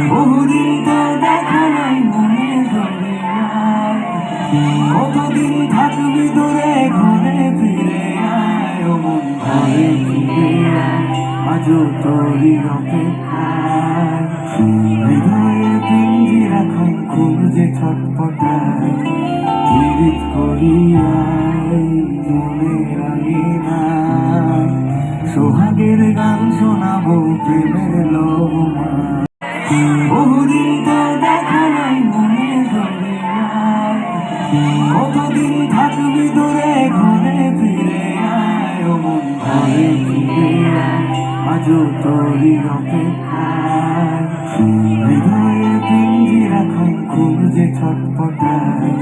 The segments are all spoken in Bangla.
বহুদিন তো দেখা নাই মনে ধরে কতদিন থাকবি দূরে ঘরে ফিরে আয় ও মন ঘরে ফিরে আজও তোরই অপেক্ষায় হৃদয়ের পিঞ্জিরা খান খুব যে ছটপটায় পীড়িত করিয়াই মনের আঙিনায় সোহাগের গান শোনাবো প্রেমের লোমা বহুদিন তো দেখা নাই মনে ধরে কতদিন থাকবি দূরে ঘরে ফিরে আয় ও মন ঘরে ফিরে আজও তোরই অপেক্ষায় হৃদয়ের পিঞ্জিরা খান খুব যে ছটপটায়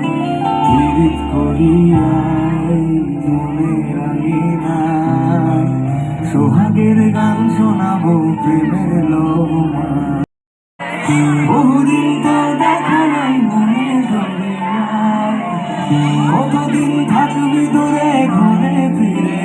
পীড়িত করিয়াই মনের আঙিনায় সোহাগের গান শোনাবো প্রেমের লোমা বহুদিন তো দেখা নাই মনে ধরে কতদিন থাকবি দূরে ঘরে ফিরে